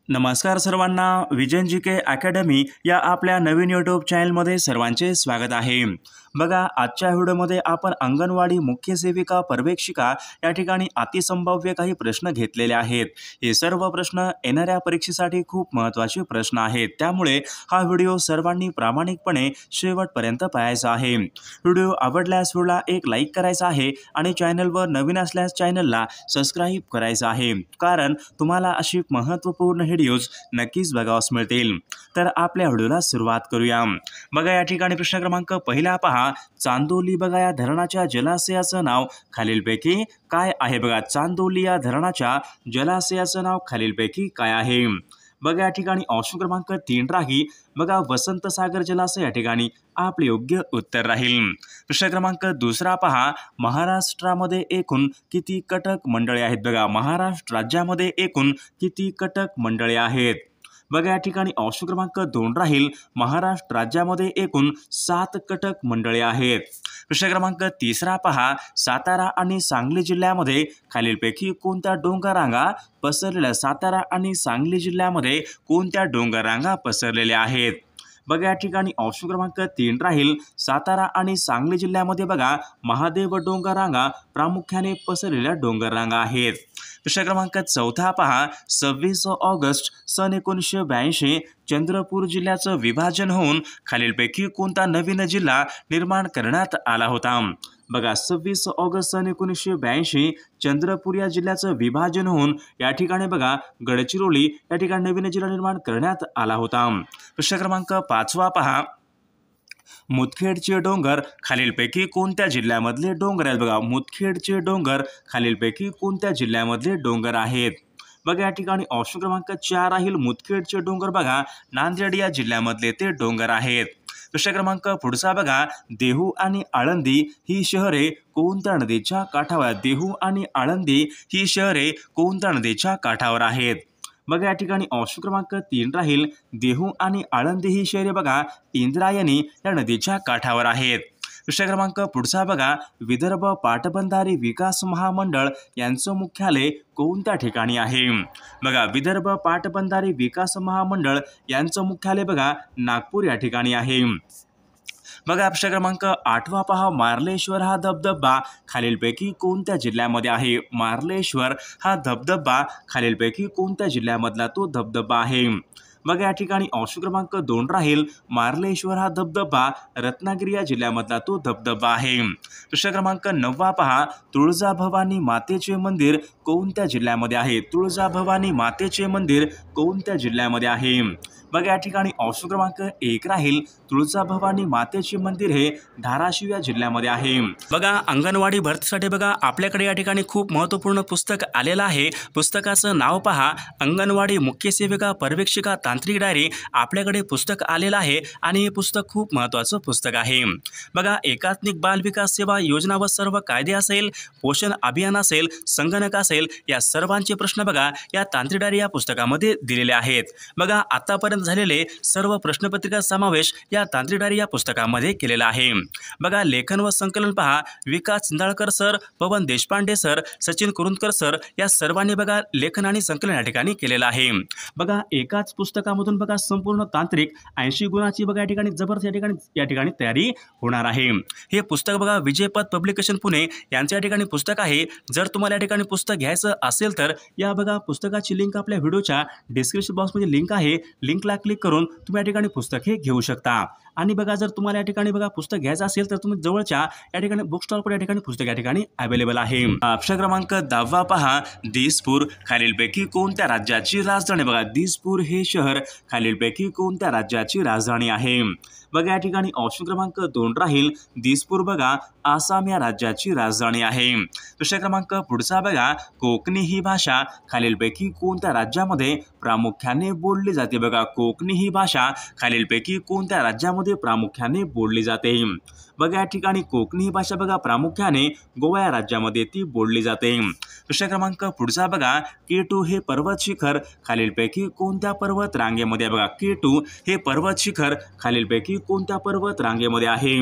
नमस्कार सर्वांना, vision GK academy या आपल्या नवीन यूट्यूब चॅनलमध्ये सर्वांचे स्वागत आहे। बघा, आजच्या व्हिडिओमध्ये आपण अंगणवाडी मुख्य सेविका पर्यवेक्षिका या ठिकाणी अतिसंभाव्य काही प्रश्न घेतलेले आहेत। हे सर्व प्रश्न येणाऱ्या परीक्षेसाठी खूप महत्त्वाचे प्रश्न आहेत, त्यामुळे हा व्हिडिओ सर्वांनी प्रामाणिकपणे शेवटपर्यंत पाहायचा आहे। व्हिडिओ आवडल्यास व्हिडिओला एक लाईक करायचा आहे आणि चॅनलवर नवीन असल्यास चॅनलला सबस्क्राइब करायचं आहे, कारण तुम्हाला अशी महत्त्वपूर्ण व्हिडिओज नक्कीच बघावयास मिळतील। तर आपल्या व्हिडिओला सुरुवात करूया। बघा, या ठिकाणी प्रश्न क्रमांक पहिला पहा, चांदोली बघा या धरणाच्या जलाशयाचं नाव खालीलपैकी काय आहे? बघा, चांदोली या धरणाच्या जलाशयाचं नाव खालीलपैकी काय आहे? बघा, या ठिकाणी ऑप्शन क्रमांक 3 राहील बघा वसंत सागर जलाशय या ठिकाणी आपले योग्य उत्तर राहील। प्रश्न क्रमांक दुसरा पहा, महाराष्ट्रामध्ये एकूण किती कटक मंडळे आहेत? बघा, महाराष्ट्र राज्यामध्ये एकूण किती कटक मंडळे आहेत? बघा, या ठिकाणी ऑप्शन क्रमांक 2 राहील महाराष्ट्र राज्यामध्ये एकूण 7 कटक मंडळे आहेत। प्रश्न क्रमांक तिसरा पहा, सातारा आणि सांगली जिल्ह्यामध्ये खालीलपैकी कोणत्या डोंगररांगा पसरलेल्या सातारा आणि सांगली जिल्ह्यामध्ये कोणत्या डोंगररांगा पसरलेल्या आहेत? बघा, या ठिकाणी ऑप्शन क्रमांक 3 राहील सातारा आणि सांगली जिल्ह्यामध्ये बघा महादेव डोंगररांगा प्रामुख्याने पसरलेल्या डोंगररांगा आहेत। प्रश्न क्रमांक 4 पहा, 26 ऑगस्ट सन 1982 चंद्रपूर जिल्ह्याचं विभाजन होऊन खालीलपैकी कोणता नवीन जिल्हा निर्माण करण्यात आला होता? बघा, 26 ऑगस्ट सन 1982 चंद्रपूर या जिल्ह्याचं विभाजन होऊन या ठिकाणी बघा गडचिरोली या ठिकाणी नवीन जिल्हा निर्माण करण्यात आला होता। प्रश्न क्रमांक 5 पहा, मुदखेडचे डोंगर खालीलपैकी कोणत्या जिल्ह्यामधले डोंगर आहेत? बघा, मुदखेडचे डोंगर खालीलपैकी कोणत्या जिल्ह्यामधले डोंगर आहेत? बघा, या ठिकाणी ऑप्शन क्रमांक 4 राहील मुदखेडचे डोंगर बघा नांदेड या जिल्ह्यामधले ते डोंगर आहेत। प्रश्न क्रमांक पुढचा बघा, देहू आणि आळंदी ही शहरे कोणत्या नदीच्या काठावर आहेत? देहू आणि आळंदी ही शहरे कोणत्या नदीच्या काठावर आहेत? बघा, या ठिकाणी ऑप्शन क्रमांक 3 राहील देहू आणि आळंदी ही शहरे बघा इंद्रायणी या नदीच्या काठावर आहेत। प्रश्न क्रमांक पुढचा बघा, विदर्भ पाटबंधारे विकास महामंडळ यांचं मुख्यालय कोणत्या ठिकाणी आहे? बघा, विदर्भ पाटबंधारे विकास महामंडळ यांचं मुख्यालय बघा नागपूर या ठिकाणी आहे। बघा, प्रश्न क्रमांक 8 पहा, मार्लेश्वर हा धबधबा खालीलपैकी कोणत्या जिल्ह्यामध्ये आहे? मार्लेश्वर हा धबधबा खालीलपैकी कोणत्या जिल्ह्यामधला तो धबधबा आहे? बघा, या ठिकाणी ऑप्शन क्रमांक 2 राहील मार्लेश्वर हा धबधबा रत्नागिरी या जिल्ह्यामधला तो धबधबा आहे। प्रश्न क्रमांक 9 पहा, तुळजाभवानी मातेचे मंदिर कोणत्या जिल्ह्यामध्ये आहे? तुळजाभवानी मातेचे मंदिर कोणत्या जिल्ह्यामध्ये आहे? बघा, या ठिकाणी ऑप्शन क्रमांक 1 राहील तुळजाभवानी मातेचे मंदिर हे धाराशिव या जिल्ह्यामध्ये आहे। बघा, अंगणवाडी भरतीसाठी बघा आपल्याकडे या ठिकाणी खूप महत्त्वपूर्ण पुस्तक आलेलं आहे। पुस्तकाचं नाव पहा, अंगणवाडी मुख्य सेविका पर्यवेक्षिका तांत्रिक डायरी आपल्याकडे पुस्तक आलेलं आहे आणि हे पुस्तक खूप महत्त्वाचं पुस्तक आहे। बघा, एकात्मिक बाल विकास सेवा योजना व सर्व कायदे असेल, पोषण अभियान असेल, संगणक असेल, या सर्वांचे प्रश्न बघा या तांत्रिक डायरी या पुस्तकामध्ये दिलेले आहेत। बघा, आतापर्यंत झालेले सर्व प्रश्नपत्रिका समावेश या तांत्रिक डायरी या पुस्तकामध्ये केलेला आहे। बघा, लेखन व संकलन पहा, विकास चिंदाळकर सर, पवन देशपांडे सर, सचिन कुरुंदकर सर या सर्वांनी बघा लेखन आणि संकलन या ठिकाणी केलेलं आहे। बघा, एकाच पुस्तकामधून बघा संपूर्ण तांत्रिक 80 गुणाची बघा या ठिकाणी जबरदस्त या ठिकाणी तयारी होणार आहे। हे पुस्तक बघा विजयपथ पब्लिकेशन पुणे यांचं या ठिकाणी पुस्तक आहे। जर तुम्हाला या ठिकाणी पुस्तक घ्यायचं असेल तर या बघा पुस्तकाची लिंक आपल्या व्हिडिओच्या डिस्क्रिप्शन बॉक्समध्ये लिंक आहे, लिंकला क्लिक करून तुम्ही या ठिकाणी पुस्तक हे घेऊ शकता। आणि बघा, जर तुम्हाला या ठिकाणी बघा पुस्तक घ्यायचं असेल तर तुम्ही जवळच्या या ठिकाणी बुक स्टॉलवर या ठिकाणी पुस्तक या ठिकाणी अवेलेबल आहे। प्रश्न क्रमांक 10 पहा, दिसपूर खालीलपैकी कोणत्या राज्याची राजधानी? बघा, दिसपूर हे शहर खालीलपैकी कोणत्या राज्याची राजधानी आहे? बघा, या ठिकाणी ऑप्शन क्रमांक 2 राहील दिसपूर बघा आसाम या राज्याची राजधानी आहे। प्रश्न क्रमांक पुढचा बघा, कोकणी ही भाषा खालीलपैकी कोणत्या राज्यामध्ये प्रामुख्याने बोलली जाते? बघा, कोकणी ही भाषा खालीलपैकी कोणत्या राज्यामध्ये प्रामुख्याने बोलली जाते? बघा, या ठिकाणी कोकणी ही भाषा बघा प्रामुख्याने गोवा या राज्यामध्ये ती बोलली जाते। प्रश्न क्रमांक पुढचा बघा, K2 हे पर्वत शिखर खालीलपैकी कोणत्या पर्वत रांगेमध्ये? बघा, K2 हे पर्वत शिखर खालीलपैकी कोणत्या पर्वत रांगेमध्ये आहे?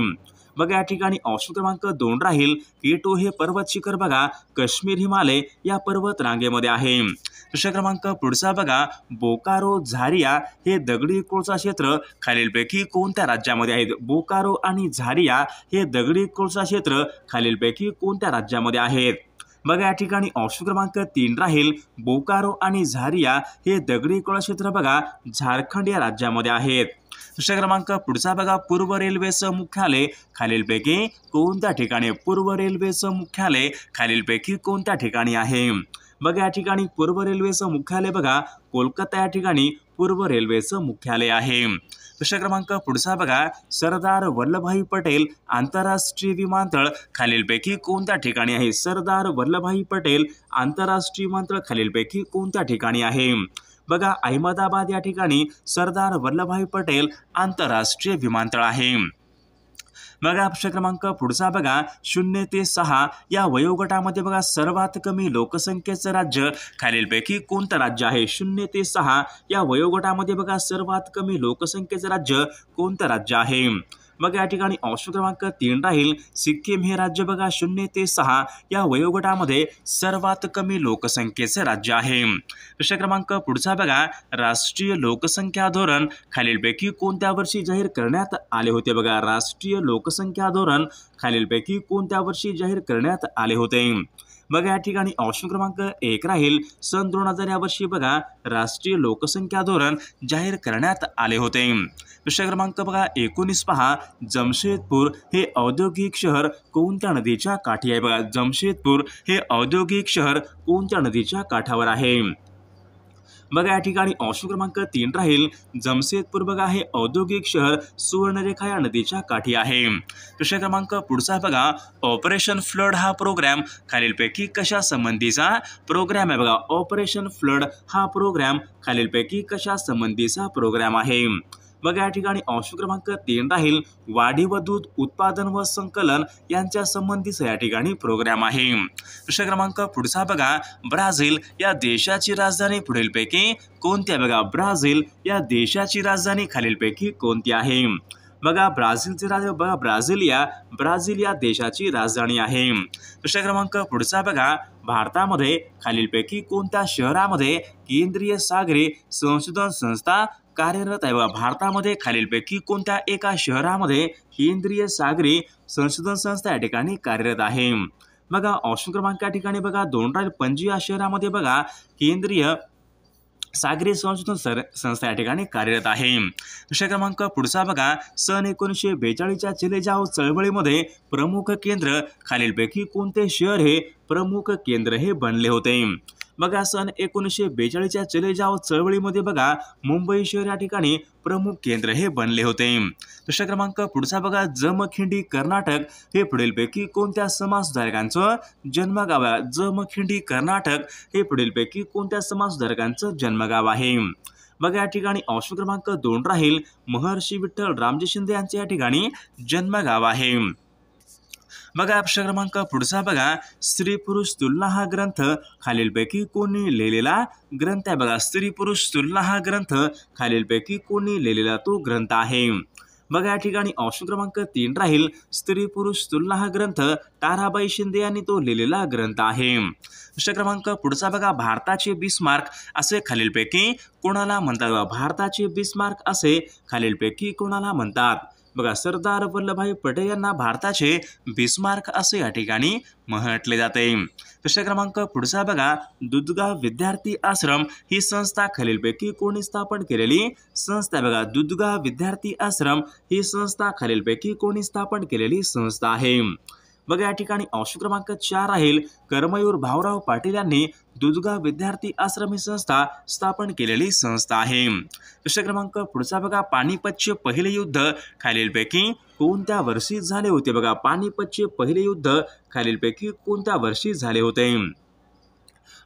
बघा या ठिकाणी ऑप्शन क्रमांक 2 राहील K2 हे पर्वत शिखर बघा काश्मीर हिमालय या पर्वत रांगेमध्ये आहे। प्रश्न क्रमांक पुढचा बघा बोकारो झारिया हे दगडी कोळसा क्षेत्र खालीलपैकी कोणत्या राज्यामध्ये आहेत? बोकारो आणि झारिया हे दगडी कोळसा क्षेत्र खालीलपैकी कोणत्या राज्यामध्ये आहेत? बघा या ठिकाणी ऑप्शन क्रमांक 3 राहील बोकारो आणि झारिया हे दगडी कोळसा क्षेत्र बघा झारखंड या राज्यामध्ये आहेत। प्रश्न क्रमांक पुढचा बघा पूर्व रेल्वेचं मुख्यालय खालीलपैकी कोणत्या ठिकाणी? पूर्व रेल्वेचं मुख्यालय खालीलपैकी कोणत्या ठिकाणी आहे? बघा या ठिकाणी पूर्व रेल्वेचं मुख्यालय बघा कोलकाता या ठिकाणी पूर्व रेल्वेचं मुख्यालय आहे। प्रश्न क्रमांक पुढचा बघा सरदार वल्लभभाई पटेल आंतरराष्ट्रीय विमानतळ खालीलपैकी कोणत्या ठिकाणी आहे? सरदार वल्लभभाई पटेल आंतरराष्ट्रीय विमानतळ खालीलपैकी कोणत्या ठिकाणी आहे? बघा अहमदाबाद या ठिकाणी सरदार वल्लभभाई पटेल आंतरराष्ट्रीय विमानतळ आहे। बघा प्रश्न क्रमांक पुढचा बघा 0 ते 6 या वयोगटामध्ये बघा सर्वात कमी लोकसंख्येचं राज्य खालीलपैकी कोणतं राज्य आहे? 0 ते 6 या वयोगटामध्ये बघा सर्वात कमी लोकसंख्येचं राज्य कोणतं राज्य आहे? मग या ठिकाणी ऑप्शन क्रमांक 3 राहील सिक्कीम हे राज्य बघा 0 ते 6 या वयोगटामध्ये सर्वात कमी लोकसंख्येचे राज्य आहे। प्रश्न क्रमांक पुढचा बघा राष्ट्रीय लोकसंख्या धोरण खालीलपैकी कोणत्या वर्षी जाहीर करण्यात आले होते? बघा राष्ट्रीय लोकसंख्या धोरण खालीलपैकी कोणत्या वर्षी जाहीर करण्यात आले होते? बघा या ठिकाणी ऑप्शन क्रमांक 1 राहील सन 2000 या वर्षी बघा राष्ट्रीय लोकसंख्या धोरण जाहीर करण्यात आले होते। प्रश्न क्रमांक बघा 19 पहा जमशेदपूर हे औद्योगिक शहर कोणत्या नदीच्या काठी आहे? बघा जमशेदपूर हे औद्योगिक शहर कोणत्या नदीच्या काठावर आहे? बघा या ठिकाणी ऑप्शन क्रमांक 3 राहील जमशेदपूर बघा हे औद्योगिक शहर सुवर्णरेखा या नदीच्या काठी आहे। प्रश्न क्रमांक पुढचा बघा ऑपरेशन फ्लड हा प्रोग्राम खालीलपैकी कशा संबंधीचा प्रोग्राम आहे? बघा ऑपरेशन फ्लड हा प्रोग्राम खालीलपैकी कशा संबंधीचा प्रोग्राम आहे? बघा या ठिकाणी ऑप्शन क्रमांक 3 राहील वाढीव दूध उत्पादन व संकलन यांच्या संबंधीचा या ठिकाणी प्रोग्राम आहे। प्रश्न क्रमांक पुढचा बघा ब्राझील या देशाची राजधानी पुढीलपैकी कोणती आहे? बघा ब्राझील या देशाची राजधानी खालीलपैकी कोणती आहे? बघा ब्राझीलची राजधानी बघा ब्राझील या देशाची राजधानी आहे। प्रश्न क्रमांक पुढचा बघा भारतामध्ये खालीलपैकी कोणत्या शहरामध्ये केंद्रीय सागरी संशोधन संस्था कार्यरत आहे? बघा भारतामध्ये खालीलपैकी कोणत्या एका शहरामध्ये केंद्रीय सागरी संशोधन संस्था या ठिकाणी कार्यरत आहे? बघा ऑप्शन क्रमांक या ठिकाणी बघा 2 राहील पणजी या शहरामध्ये बघा केंद्रीय सागरी संशोधन संस्था या ठिकाणी कार्यरत आहे। प्रश्न क्रमांक पुढचा बघा सन 1942च्या चिले जाओ चळवळीमध्ये प्रमुख केंद्र खालीलपैकी कोणते शहर हे प्रमुख केंद्र हे बनले होते? बघा सन 1942च्या चले जाओ चळवळीमध्ये बघा मुंबई शहर या ठिकाणी प्रमुख केंद्र हे बनले होते। प्रश्न क्रमांक पुढचा बघा जमखिंडी कर्नाटक हे पुढीलपैकी कोणत्या समाजसुधारकांचं जन्मगाव आहे? जमखिंडी कर्नाटक हे पुढीलपैकी कोणत्या समाजसुधारकांचं जन्मगाव आहे? बघा या ठिकाणी ऑप्शन क्रमांक 2 राहील महर्षी विठ्ठल रामजी शिंदे यांचे या ठिकाणी जन्मगाव आहे। बघा प्रश्न क्रमांक पुढचा बघा स्त्री पुरुष तुलना हा ग्रंथ खालीलपैकी कोणी लिहिलेला ग्रंथ आहे? बघा स्त्री पुरुष तुलना हा ग्रंथ खालीलपैकी कोणी लिहिलेला तो ग्रंथ आहे? बघा या ठिकाणी ऑप्शन क्रमांक 3 राहील स्त्री पुरुष तुलना हा ग्रंथ ताराबाई शिंदे यांनी तो लिहिलेला ग्रंथ आहे। प्रश्न क्रमांक पुढचा बघा भारताचे बिस्मार्क असे खालीलपैकी कोणाला म्हणतात? भारताचे बिस्मार्क असे खालीलपैकी कोणाला म्हणतात? बघा सरदार वल्लभभाई पटेल यांना भारताचे बिस्मार्क असे या ठिकाणी म्हटले जाते। प्रश्न क्रमांक पुढचा बघा दूधगाव विद्यार्थी आश्रम ही संस्था खालीलपैकी कोणी स्थापन केलेली संस्था आहे? बघा दूधगाव विद्यार्थी आश्रम ही संस्था खालीलपैकी कोणी स्थापन केलेली संस्था आहे? बघा या ठिकाणी ऑप्शन क्रमांक 4 राहील कर्मवीर भाऊराव पाटील यांनी दूधगाव विद्यार्थी आश्रम ही संस्था स्थापन केलेली संस्था आहे। प्रश्न क्रमांक पुढचा बघा पानिपतचे पहिले युद्ध खालीलपैकी कोणत्या वर्षी झाले होते? बघा पानिपतचे पहिले युद्ध खालीलपैकी कोणत्या वर्षी झाले होते?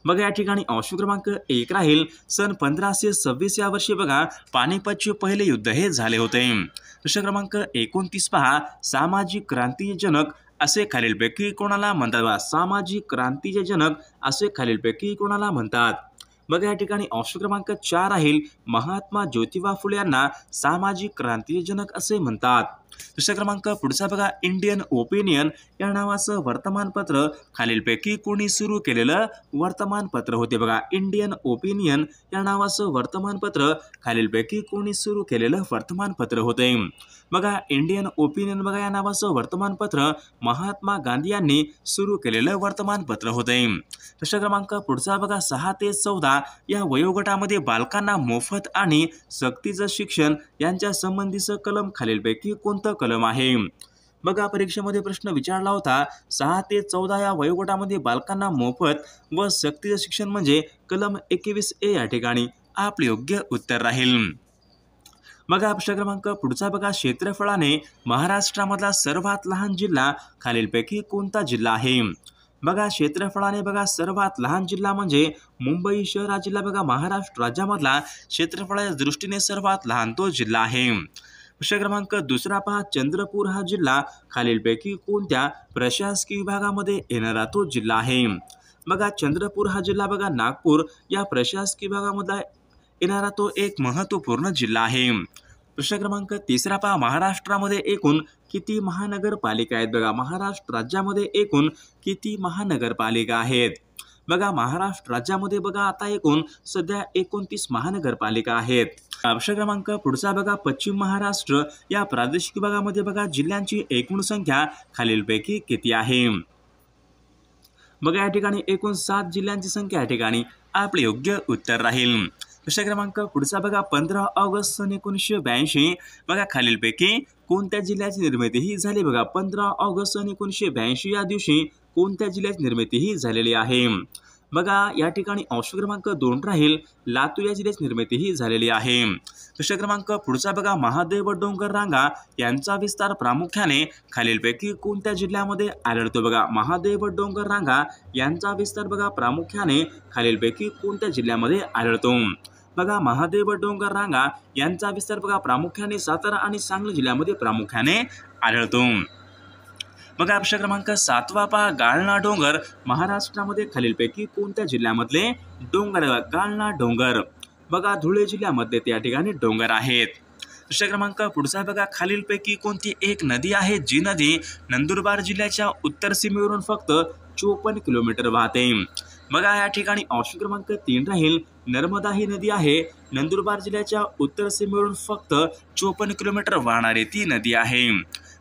बघा या ठिकाणी ऑप्शन क्रमांक 1 राहील सन 1526 या वर्षी बघा पानिपतचे पहिले युद्ध हे झाले होते। प्रश्न क्रमांक 29 पहा सामाजिक क्रांतीचे जनक असे खालीलपैकी कोणाला म्हणतात? सामाजिक क्रांतीचे जनक असे खालीलपैकी कोणाला म्हणतात? बघा या ठिकाणी ऑप्शन क्रमांक 4 राहील महात्मा ज्योतिबा फुले यांना सामाजिक क्रांतीचे जनक असे म्हणतात। दुसरा क्रमांक पुढचा बघा इंडियन ओपिनियन या नावाचं वर्तमानपत्र खालीलपैकी कोणी सुरू केलेलं वर्तमानपत्र होते बघा. इंडियन ओपिनियन या नावाचं वर्तमानपत्र खालीलपैकी कोणी सुरू केलेलं वर्तमानपत्र होते. बघा इंडियन ओपिनियन बघा या नावाचं वर्तमानपत्र महात्मा गांधी यांनी सुरू केलेलं वर्तमानपत्र होते. दुसरा क्रमांक पुढचा बघा 6 ते 14 या वयोगटामध्ये बालकांना मोफत आणि सक्तीचं शिक्षण यांच्या संबंधीचं कलम खालीलपैकी कोणतं कलम आहे. बघा परीक्षेमध्ये प्रश्न विचारला होता 6 ते 14 या वयोगटामध्ये बालकांना मोफत व सक्तीचं शिक्षण म्हणजे कलम 21A या ठिकाणी आपले योग्य उत्तर राहील. बघा प्रश्न क्रमांक पुढचा बघा क्षेत्रफळाने महाराष्ट्रामधला सर्वात लहान जिल्हा खालीलपैकी कोणता जिल्हा आहे. बघा क्षेत्रफळाने बघा सर्वात लहान जिल्हा म्हणजे मुंबई शहर हा जिल्हा बघा महाराष्ट्र राज्यामधला क्षेत्रफळाच्या दृष्टीने सर्वात लहान तो जिल्हा आहे. प्रश्न क्रमांक दुसरा पहा चंद्रपूर हा जिल्हा खालीलपैकी कोणत्या प्रशासकीय विभागामध्ये येणारा तो जिल्हा आहे. बघा चंद्रपूर हा जिल्हा बघा नागपूर या प्रशासकीय विभागामधला येणारा तो एक महत्त्वपूर्ण जिल्हा आहे. प्रश्न क्रमांक तिसरा पहा महाराष्ट्रामध्ये एकूण किती महानगरपालिका आहेत. बघा महाराष्ट्र राज्यामध्ये एकूण किती महानगरपालिका आहेत. बघा महाराष्ट्र राज्यामध्ये बघा आता एकूण सध्या 29 महानगरपालिका आहेत. प्रश्न क्रमांक पुढचा बघा पश्चिम महाराष्ट्र या प्रादेशिक विभागामध्ये बघा जिल्ह्यांची एकूण संख्या खालीलपैकी किती आहे. बघा या ठिकाणी एकूण 7 जिल्ह्यांची संख्या या ठिकाणी आपले योग्य उत्तर राहील. प्रश्न क्रमांक पुढचा बघा 15 ऑगस्ट सन 1982 बघा खालीलपैकी कोणत्या जिल्ह्याची निर्मिती ही झाली. बघा 15 ऑगस्ट सन 1982 या दिवशी कोणत्या जिल्ह्याची निर्मिती ही झालेली आहे. बघा या ठिकाणी ऑप्शन क्रमांक 2 राहील लातूर या जिल्ह्याची निर्मिती ही झालेली आहे. प्रश्न क्रमांक पुढचा बघा महादेव डोंगर रांगा यांचा विस्तार प्रामुख्याने खालीलपैकी कोणत्या जिल्ह्यामध्ये आढळतो. बघा महादेव डोंगर रांगा यांचा विस्तार बघा प्रामुख्याने खालीलपैकी कोणत्या जिल्ह्यामध्ये आढळतो. बघा महादेव डोंगर रांगा यांचा विस्तार बघा प्रामुख्याने सातारा आणि सांगली जिल्ह्यामध्ये प्रामुख्याने आढळतो. बघा प्रश्न क्रमांक 7 पहा गाळणा डोंगर महाराष्ट्रामध्ये खालीलपैकी कोणत्या जिल्ह्यामधले डोंगर. गाळणा डोंगर बघा धुळे जिल्ह्यामध्ये त्या ठिकाणी डोंगर आहेत. प्रश्न क्रमांक पुढचा बघा खालीलपैकी कोणती एक नदी आहे जी नदी नंदुरबार जिल्ह्याच्या उत्तर सीमेवरून फक्त 54 किलोमीटर वाहते. बघा या ठिकाणी ऑप्शन क्रमांक 3 राहील नर्मदा ही नदी आहे नंदुरबार जिल्ह्याच्या उत्तर सीमेवरून फक्त 54 किलोमीटर वाहणारी ती नदी आहे.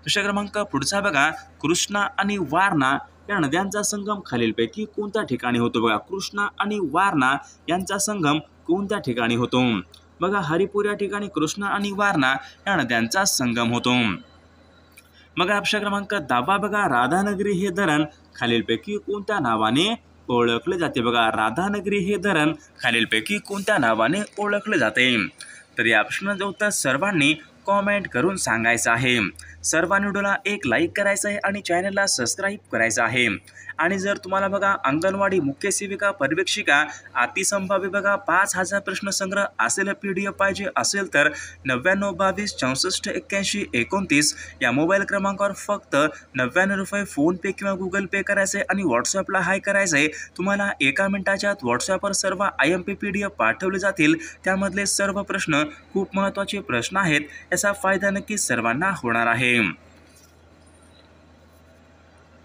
प्रश्न क्रमांक पुढचा बघा कृष्णा आणि वारणा या नद्यांचा संगम खालीलपैकी कोणत्या ठिकाणी होतो. बघा कृष्णा आणि वारणा यांचा संगम कोणत्या ठिकाणी होतो. बघा हरिपूर या ठिकाणी कृष्णा आणि वारणा या नद्यांचा संगम होतो. बघा प्रश्न क्रमांक 10 बघा राधानगरी हे धरण खालीलपैकी कोणत्या नावाने ओळखले जाते. बघा राधानगरी हे धरण खालीलपैकी कोणत्या नावाने ओळखले जाते. तर या प्रश्नाचं उत्तर सर्वांनी कॉमेंट करून सांगायचं आहे. सर्वांनी व्हिडिओला एक लाईक करायचं आहे आणि चॅनलला सबस्क्राईब करायचं आहे. आणि जर तुम्हाला बघा अंगणवाडी मुख्य सेविका पर्यवेक्षिका अतिसंभाव्य बघा 5000 प्रश्न संग्रह असलेलं PDF पाहिजे असेल तर 9922 64 81 29 या मोबाईल क्रमांकावर फक्त 99 रुपये फोनपे किंवा गुगल पे करायचे आणि व्हॉट्सअपला हाय करायचे. तुम्हाला एका मिनिटाच्या आत व्हॉट्सअपवर सर्व IMP PDF पाठवले जातील. त्यामधले सर्व प्रश्न खूप महत्त्वाचे प्रश्न आहेत. याचा फायदा नक्की सर्वांना होणार आहे.